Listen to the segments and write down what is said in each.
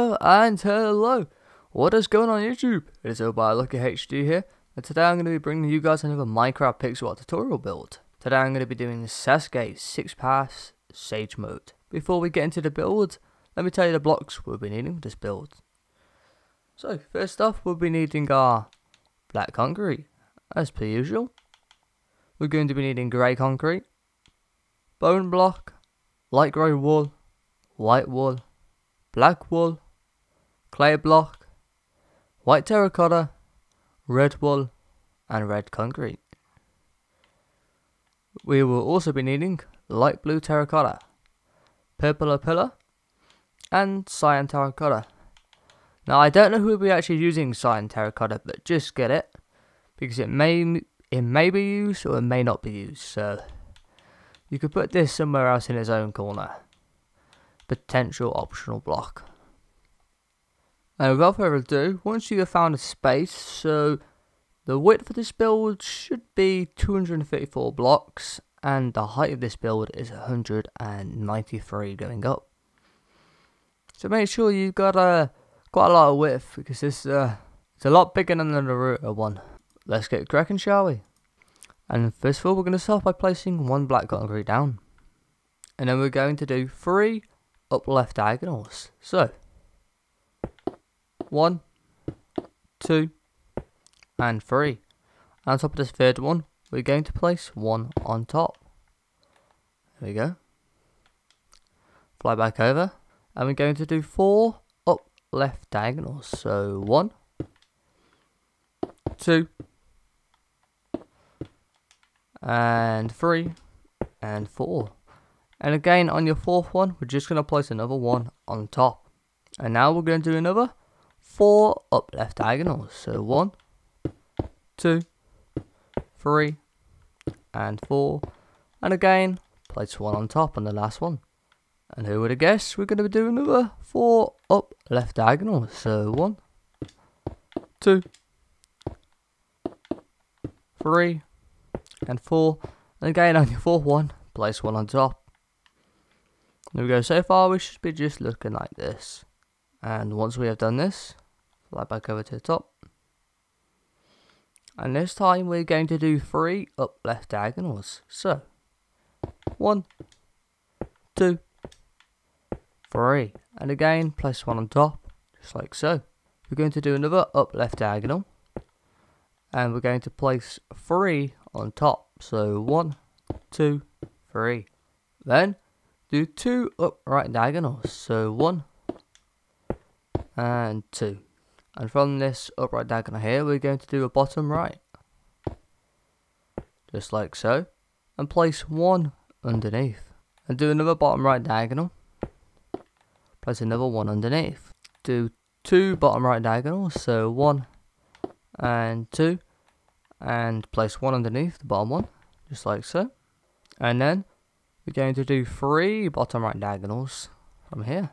Hello and hello! What is going on YouTube? It is OBioLuckyHD here, and today I'm going to be bringing you guys another Minecraft pixel art tutorial build. Today I'm going to be doing Sasuke 6-pass Sage mode. Before we get into the build, let me tell you the blocks we'll be needing for this build. So first off, we'll be needing our black concrete, as per usual. We're going to be needing grey concrete, bone block, light grey wool, white wool, black wool, clay block, white terracotta, red wool, and red concrete. We will also be needing light blue terracotta, purple pillar, and cyan terracotta. Now I don't know who will be actually using cyan terracotta, but just get it, because it may be used or it may not be used, so you could put this somewhere else in its own corner. Potential optional block. And without further ado, once you have found a space, so the width for this build should be 234 blocks, and the height of this build is 193 going up. So make sure you've got quite a lot of width, because this it's a lot bigger than the Naruto one. Let's get cracking, shall we? And first of all, we're going to start by placing one black concrete down, and then we're going to do 3 up left diagonals. So 1, 2, and 3. And on top of this third one, we're going to place 1 on top. There we go. Fly back over, and we're going to do 4 up left diagonals. So 1, 2, and 3, and 4. And again, on your fourth one, we're just going to place another 1 on top. And now we're going to do another 4 up left diagonals. So 1, 2, 3, and 4. And again, place 1 on top on the last one. And who would have guessed we're going to do another 4 up left diagonals. So 1, 2, 3, and 4. And again, on your fourth one, place 1 on top. There we go. So far we should be just looking like this, and once we have done this, fly back over to the top, and this time we're going to do 3 up left diagonals. So 1, 2, 3, and again place 1 on top, just like so. We're going to do another up left diagonal, and we're going to place 3 on top. So 1, 2, 3. Then do 2 up right diagonals, so 1 and 2. And from this upright diagonal here, we're going to do a bottom right, just like so, and place 1 underneath. And do another bottom right diagonal, place another 1 underneath. Do 2 bottom right diagonals, so 1 and 2, and place 1 underneath the bottom one, just like so. And then we're going to do 3 bottom right diagonals from here.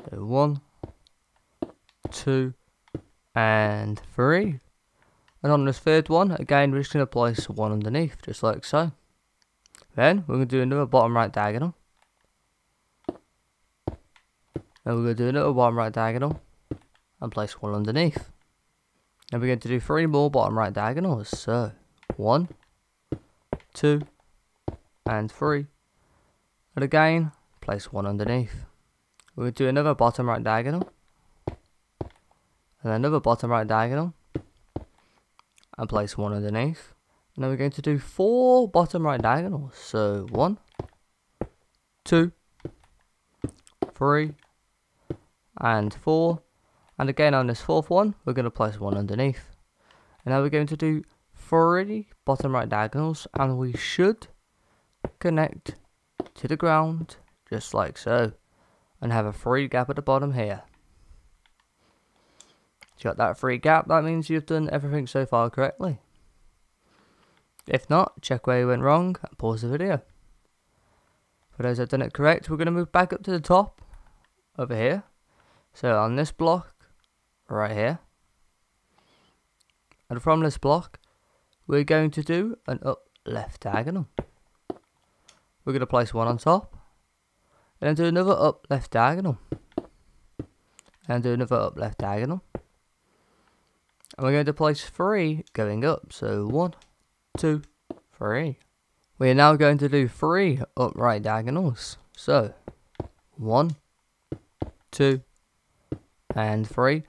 So 1, 2, and 3. And on this third one, again, we're just going to place 1 underneath, just like so. Then we're going to do another bottom right diagonal. Then we're going to do another bottom right diagonal and place 1 underneath. Then we're going to do 3 more bottom right diagonals. So 1, 2, and 3, and again place 1 underneath. We're going to do another bottom right diagonal, and another bottom right diagonal, and place 1 underneath. And then we're going to do 4 bottom right diagonals. So 1, 2, 3, and 4. And again on this fourth one, we're going to place 1 underneath. And now we're going to do 3 bottom right diagonals, and we should connect to the ground just like so, and have a free gap at the bottom here. You got that free gap, that means you've done everything so far correctly. If not, check where you went wrong and pause the video. For those that have done it correct, we're going to move back up to the top over here. So on this block right here, and from this block we're going to do an up left diagonal. We're going to place 1 on top, and then do another up left diagonal. and do another up left diagonal. And we're going to place 3 going up. So 1, 2, 3. We are now going to do 3 upright diagonals. So 1, 2, and 3.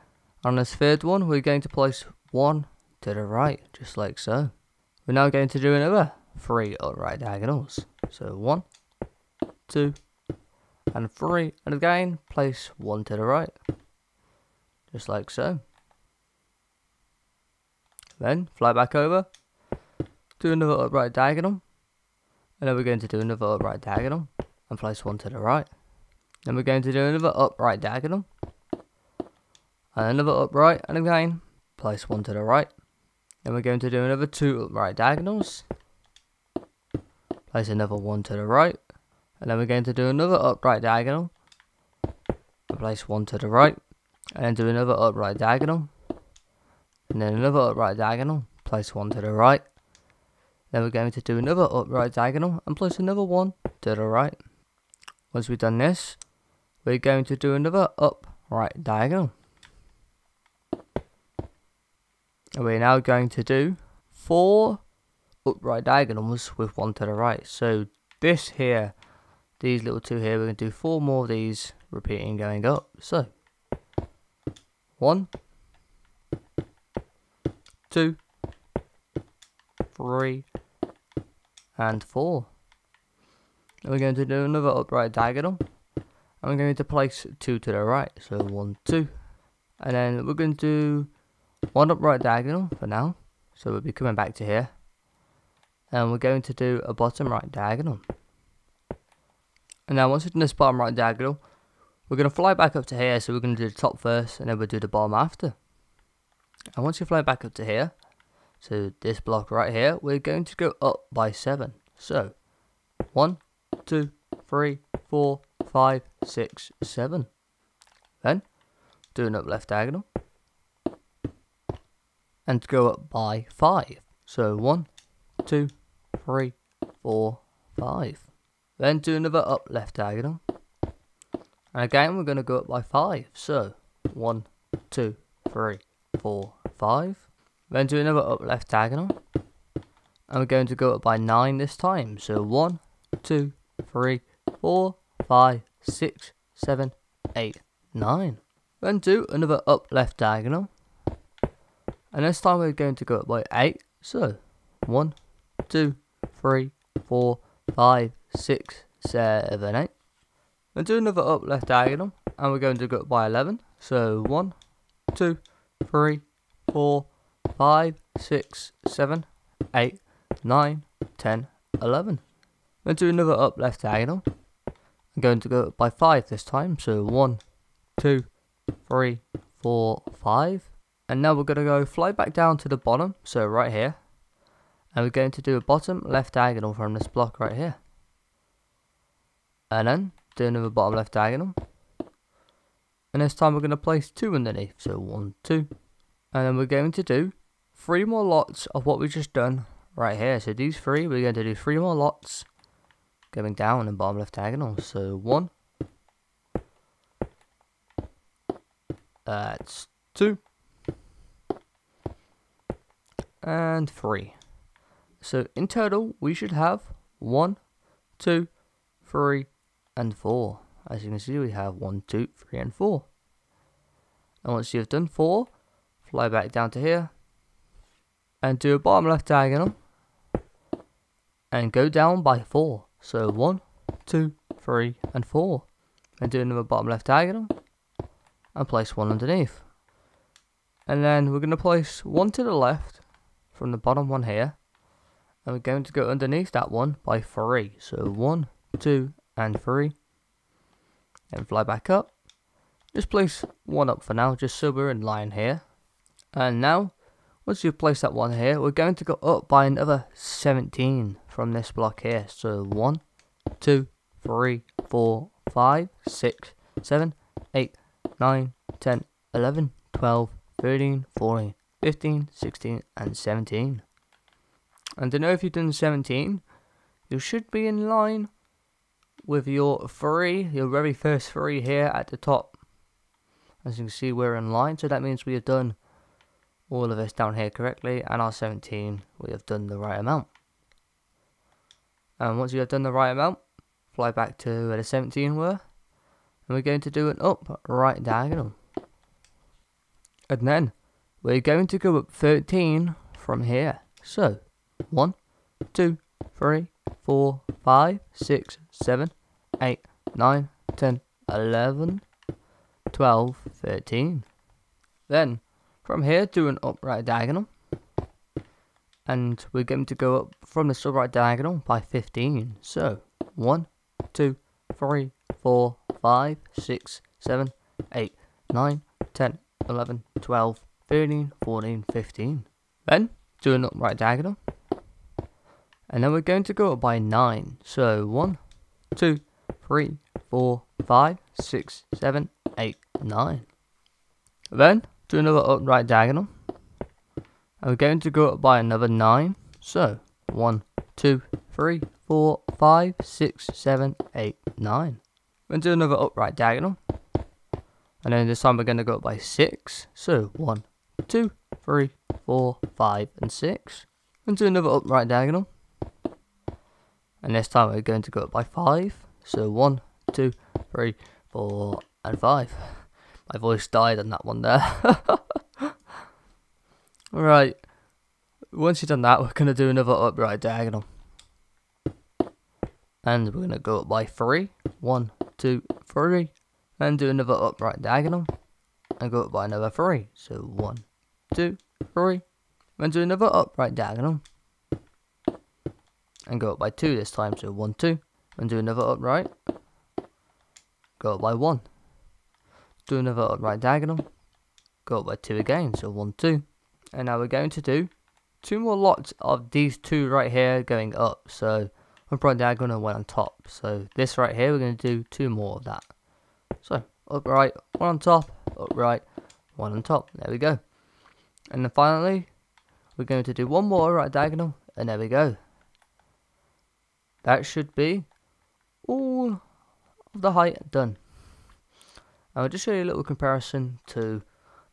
On this third one, we're going to place 1 to the right, just like so. We're now going to do another 3 upright diagonals. So 1, 2, and 3. And again, place 1 to the right, just like so. Then fly back over, do another upright diagonal. And then we're going to do another upright diagonal and place 1 to the right. Then we're going to do another upright diagonal and another upright, and again place 1 to the right. Then we're going to do another 2 upright diagonals, place another 1 to the right, and then we're going to do another upright diagonal and place 1 to the right, and then do another upright diagonal, and then another upright diagonal, place 1 to the right. Then we're going to do another upright diagonal and place another 1 to the right. Once we've done this, we're going to do another upright diagonal. And we're now going to do 4 upright diagonals with 1 to the right. So this here, these little 2 here, we're going to do 4 more of these, repeating going up. So 1, 2, 3, and 4. And we're going to do another upright diagonal, and we're going to place 2 to the right. So 1, 2, and then we're going to do 1 upright diagonal for now. So we'll be coming back to here, and we're going to do a bottom right diagonal. And now once we've done this bottom right diagonal, we're going to fly back up to here. So we're going to do the top first, and then we'll do the bottom after. And once you fly back up to here, so this block right here, we're going to go up by 7. So 1, 2, 3, 4, 5, 6, 7. Then do an up left diagonal and go up by 5. So 1, 2, 3, 4, 5. Then do another up left diagonal, and again we're going to go up by 5. So 1, 2, 3, 4, 5. Then do another up left diagonal, and we're going to go up by 9 this time. So 1, 2, 3, 4, 5, 6, 7, 8, 9. Then do another up left diagonal, and this time we're going to go up by 8. So 1, 2, 3, 4, 5, 6, 7, 8. Then do another up left diagonal, and we're going to go up by 11. So 1, 2, 3, 4, 5, 6, 7, 8, 9, 10, 11. Then do another up left diagonal. I'm going to go up by 5 this time. So 1, 2, 3, 4, 5. And now we're going to go fly back down to the bottom. So right here. And we're going to do a bottom left diagonal from this block right here. And then do another bottom left diagonal. And this time we're going to place 2 underneath. So 1, 2. And then we're going to do 3 more lots of what we've just done right here. So these 3, we're going to do 3 more lots going down in bottom left diagonal. So 1, that's 2, and 3. So in total we should have 1, 2, 3, and 4. As you can see, we have 1, 2, 3, and 4. And once you've done 4, fly back down to here and do a bottom left diagonal and go down by 4. So 1, 2, 3, and 4. And do another bottom left diagonal and place 1 underneath. And then we're going to place 1 to the left from the bottom one here, and we're going to go underneath that one by 3. So 1, 2, and 3. And fly back up. Just place 1 up for now, just so we're in line here. And now, once you've placed that 1 here, we're going to go up by another 17 from this block here. So 1, 2, 3, 4, 5, 6, 7, 8, 9, 10, 11, 12, 13, 14, 15, 16, and 17. And to know if you've done 17, you should be in line with your 3, your very first 3 here at the top. As you can see, we're in line, so that means we have done all of this down here correctly, and our 17, we have done the right amount. And once you have done the right amount, fly back to where the 17 were, and we're going to do an upright diagonal. And then we're going to go up 13 from here. So 1, 2, 3, 4, 5, 6, 7, 8, 9, 10, 11, 12, 13. Then from here do an upright diagonal. And we're going to go up from this upright diagonal by 15. So 1, 2, 3, 4, 5, 6, 7, 8, 9, 10, 11, 12, 13, 14, 15. Then do an upright diagonal. And then we're going to go up by 9. So 1, 2, 3, 4, 5, 6, 7, 8, 9. Then do another upright diagonal. And we're going to go up by another 9. So 1, 2, 3, 4, 5, 6, 7, 8, 9. Then do another upright diagonal. And then this time we're going to go up by 6. So 1, 2, 3, 4, 5, and 6. And do another upright diagonal. And this time we're going to go up by 5. So 1, 2, 3, 4, and 5. My voice died on that one there. Right. Once you've done that, we're going to do another upright diagonal. And we're going to go up by 3. 1, 2, 3. And do another upright diagonal. And go up by another 3. So 1, 2, 3. And do another upright diagonal. And go up by 2 this time. So 1, 2. And do another upright. Go up by 1. Do another upright diagonal. Go up by 2 again. So 1, 2. And now we're going to do 2 more lots of these 2 right here going up. So upright diagonal and 1 on top. So this right here, we're going to do 2 more of that. So upright, 1 on top, upright, 1 on top. There we go. And then finally, we're going to do 1 more upright diagonal, and there we go. That should be all of the height done. And I'll just show you a little comparison to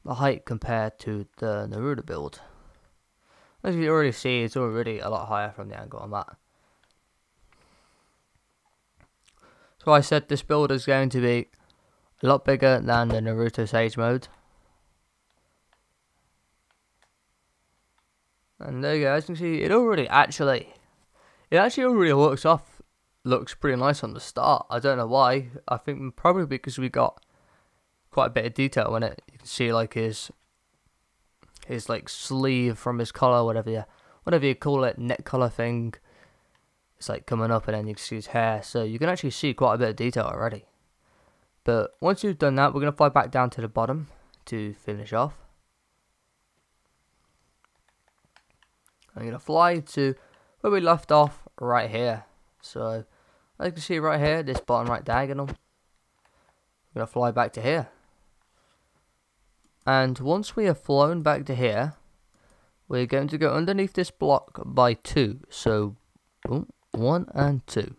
the height compared to the Naruto build. As you can already see, it's already a lot higher from the angle I'm at. So I said this build is going to be a lot bigger than the Naruto Sage mode. And there you go, as you can see, it actually already looks pretty nice on the start. I don't know why. I think probably because we got quite a bit of detail in it. You can see like his like sleeve from his collar, whatever you call it, neck collar thing. It's like coming up, and then you can see his hair. So you can actually see quite a bit of detail already. But once you've done that, we're going to fly back down to the bottom to finish off. I'm going to fly to where we left off right here. So as you can see right here, this bottom right diagonal. We're going to fly back to here. And once we have flown back to here, we're going to go underneath this block by 2. So 1 and 2.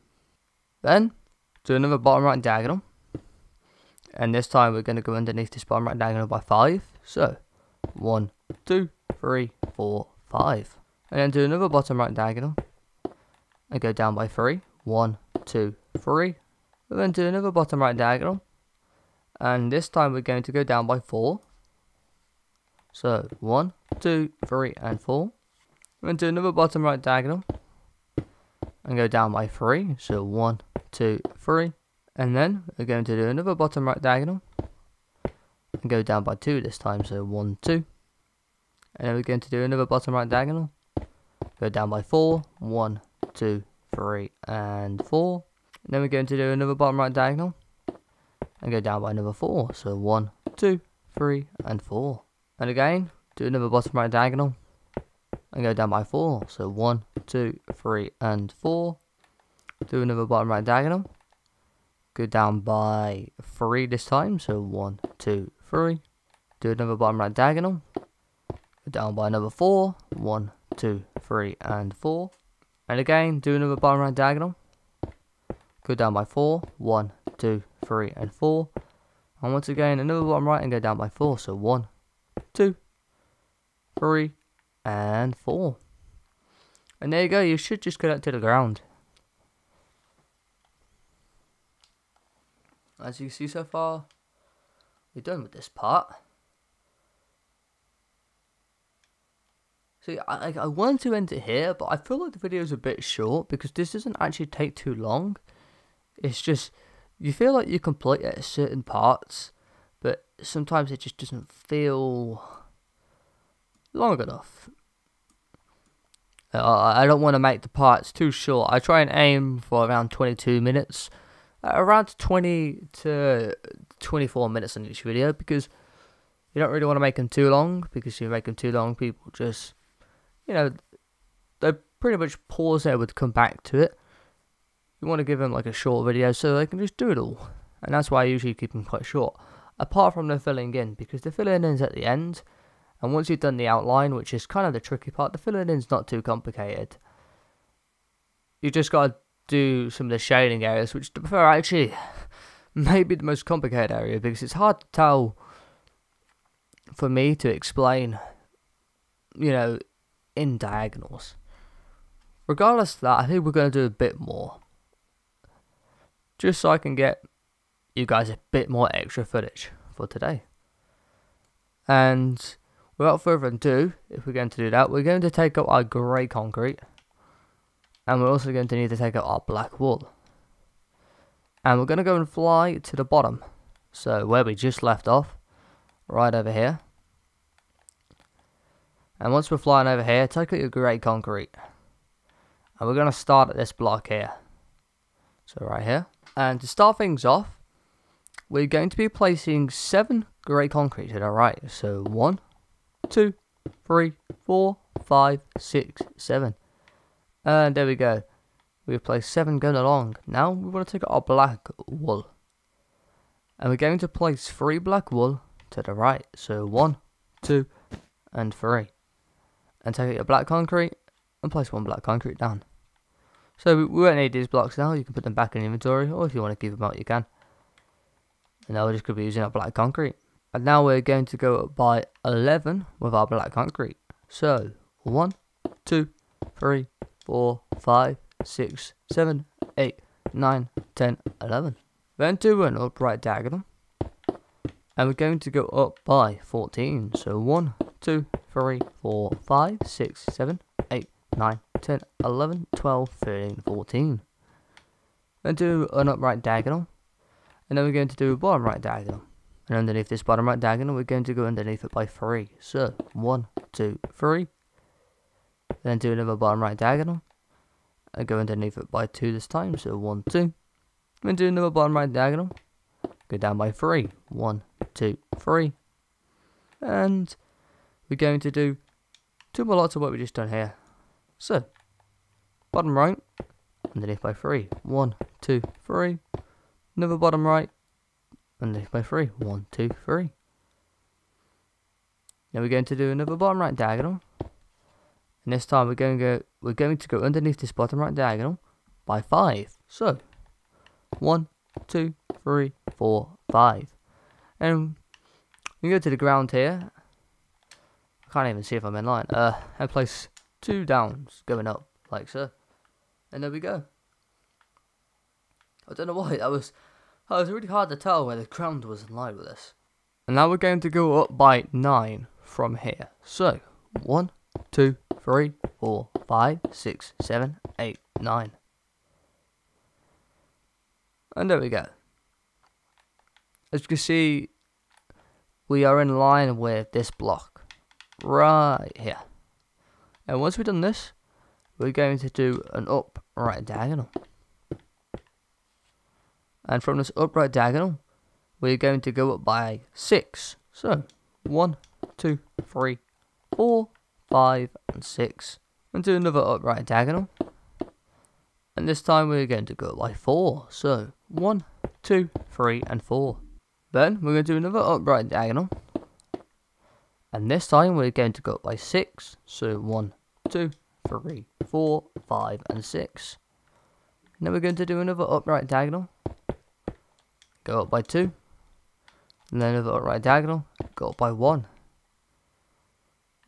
Then do another bottom right diagonal. And this time we're going to go underneath this bottom right diagonal by 5. So 1, 2, 3, 4, 5. And then do another bottom right diagonal. And go down by 3. 1, 2, 3. And then do another bottom right diagonal. And this time we're going to go down by 4. So 1, 2, 3, and 4. And then do another bottom right diagonal. And go down by 3. So 1, 2, 3. And then we're going to do another bottom right diagonal. And go down by 2 this time. So 1, 2. And then we're going to do another bottom right diagonal. Go down by 4. 1, 2, 3, and 4. And then we're going to do another bottom right diagonal. And go down by another 4. So 1, 2, 3, and 4. And again, do another bottom right diagonal. And go down by 4. So 1, 2, 3, and 4. Do another bottom right diagonal. Go down by 3 this time. So 1, 2, 3. Do another bottom right diagonal. Go down by another 4. 1, 2, 3, and 4. And again, do another bottom right diagonal. Go down by 4. 1, 2, 3, and 4. And once again, another bottom right and go down by 4. So 1, 2, 3, and 4. And there you go, you should just connect to the ground. As you see so far, we're done with this part. See, I wanted to end it here, but I feel like the video is a bit short because this doesn't actually take too long. It's just, you feel like you complete it at certain parts, but sometimes it just doesn't feel long enough. I don't want to make the parts too short. I try and aim for around 22 minutes. Around 20 to 24 minutes on each video, because you don't really want to make them too long, because if you make them too long, people just, you know, they pretty much pause there, would come back to it. You want to give them like a short video so they can just do it all, and that's why I usually keep them quite short, apart from the filling in, because the filling in is at the end, and once you've done the outline, which is kind of the tricky part, the filling in is not too complicated. You just got to do some of the shading areas, which to be fair actually may be the most complicated area, because it's hard to tell for me to explain, you know, in diagonals. Regardless of that, I think we're going to do a bit more, just so I can get you guys a bit more extra footage for today. And without further ado, if we're going to do that, we're going to take up our grey concrete. And we're also going to need to take out our black wool. And we're going to go and fly to the bottom. So where we just left off. Right over here. And once we're flying over here, take out your grey concrete. And we're going to start at this block here. So right here. And to start things off, we're going to be placing 7 grey concrete to the right. So 1, 2, 3, 4, 5, 6, 7. And there we go. We've placed 7 going along. Now we want to take our black wool. And we're going to place 3 black wool to the right. So 1, 2, and 3. And take out your black concrete and place 1 black concrete down. So we won't need these blocks now. You can put them back in inventory, or if you want to keep them out, you can. And now we're just going to be using our black concrete. And now we're going to go up by 11 with our black concrete. So 1, 2, 3, 4, 5, 6, 7, 8, 9, 10, 11. Then do an upright diagonal. And we're going to go up by 14. So 1, 2, 3, 4, 5, 6, 7, 8, 9, 10, 11, 12, 13, 14. Then do an upright diagonal. And then we're going to do a bottom right diagonal. And underneath this bottom right diagonal, we're going to go underneath it by 3. So 1, 2, 3. Then do another bottom right diagonal. And go underneath it by 2 this time. So 1, 2. Then do another bottom right diagonal. Go down by 3. 1, 2, 3. And we're going to do 2 more lots of what we just done here. So, bottom right, underneath by 3. 1, 2, 3. Another bottom right, underneath by 3. 1, 2, 3. Now we're going to do another bottom right diagonal. And this time we're going to go underneath this bottom right diagonal by 5. So 1, 2, 3, 4, 5. And we go to the ground here. I can't even see if I'm in line. And place 2 downs going up like so. And there we go. I don't know why that was really hard to tell where the ground was in line with this. And now we're going to go up by 9 from here. So 1, 2, 3, 4, 5, 6, 7, 8, 9. And there we go. As you can see, we are in line with this block right here. And once we've done this, we're going to do an upright diagonal. And from this upright diagonal, we're going to go up by 6. So 1, 2, 3, 4, 5, and 6. And do another upright diagonal. And this time we're going to go by 4. So 1, 2, 3, and 4. Then we're going to do another upright diagonal. And this time we're going to go up by 6. So 1, 2, 3, 4, 5, and 6. And then we're going to do another upright diagonal. Go up by 2. and then another right diagonal, go up by 1.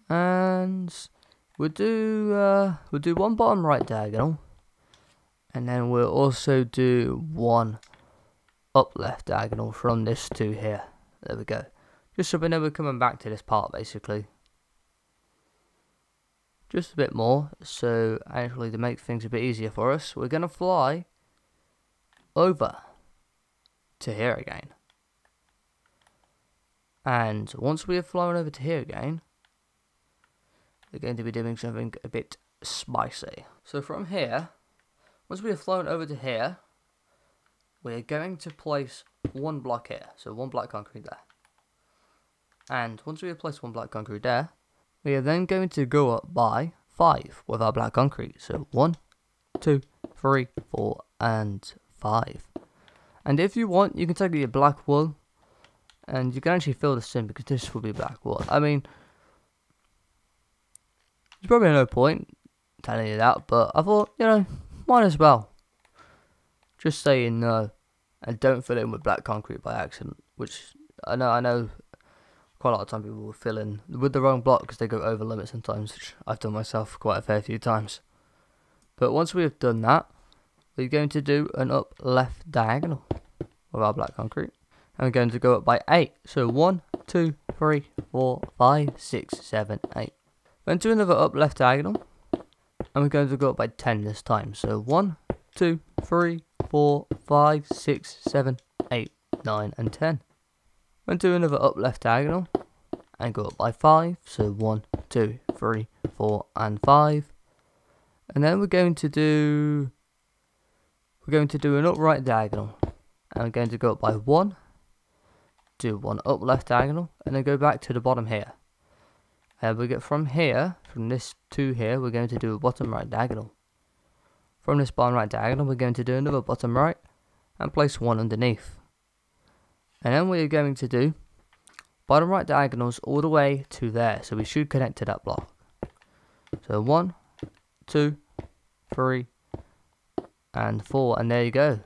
And we'll do one bottom right diagonal, and then we'll also do one up left diagonal from this to here. There we go. Just so we know we're coming back to this part basically. Just a bit more, so actually to make things a bit easier for us, we're going to fly over to here again. And once we have flown over to here again, we're going to be doing something a bit spicy. So from here, once we have flown over to here, we're going to place one block here. So one block concrete there. And once we have placed one block concrete there, we are then going to go up by 5 with our black concrete. So 1, 2, 3, 4, and 5. And if you want, you can take your black wool, and you can actually fill this in because this will be black wool. I mean, there's probably no point telling you that, but I thought, you know, might as well. Just saying no, and don't fill it in with black concrete by accident, which I know quite a lot of time people will fill in with the wrong block because they go over limit sometimes, which I've done myself quite a fair few times. But once we have done that, we're going to do an up left diagonal with our black concrete, and we're going to go up by 8. So 1, 2, 3, 4, 5, 6, 7, 8. Then do another up left diagonal, and we're going to go up by 10 this time. So 1, 2, 3, 4, 5, 6, 7, 8, 9, and 10. Then do another up left diagonal and go up by 5. So 1, 2, 3, 4, and 5. And then we're going to do an up right diagonal, and we're going to go up by 1. Do one up left diagonal, and then go back to the bottom here. And we get from here, from this to here, we're going to do a bottom right diagonal. From this bottom right diagonal, we're going to do another bottom right and place 1 underneath. And then we're going to do bottom right diagonals all the way to there. So we should connect to that block. So 1, 2, 3, and 4. And there you go.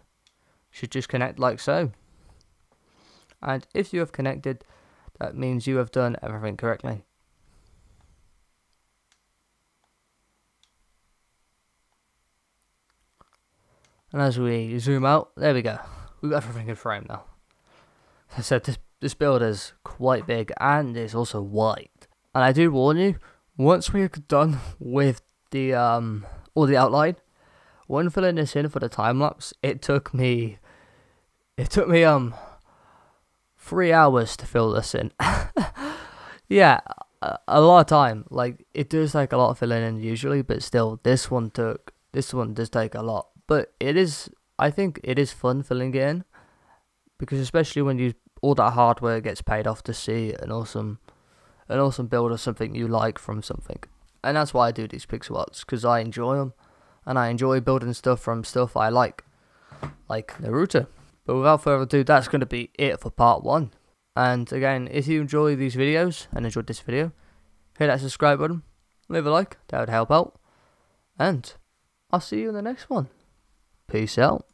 Should just connect like so. And if you have connected, that means you have done everything correctly. And as we zoom out, there we go. We've got everything in frame now. As I said, this build is quite big and it's also wide. And I do warn you, once we're done with the all the outline, when filling this in for the time lapse, it took me 3 hours to fill this in. Yeah, a lot of time. Like, it does take a lot of filling in usually, but still, this one does take a lot. But I think it is fun filling it in, because especially when all that hard work gets paid off to see an awesome build of something you like from something. And that's why I do these pixel arts, because I enjoy them, and I enjoy building stuff from stuff I like Naruto. But without further ado, that's going to be it for part 1. And again, if you enjoy these videos and enjoyed this video, hit that subscribe button, leave a like, that would help out. And I'll see you in the next one. Peace out.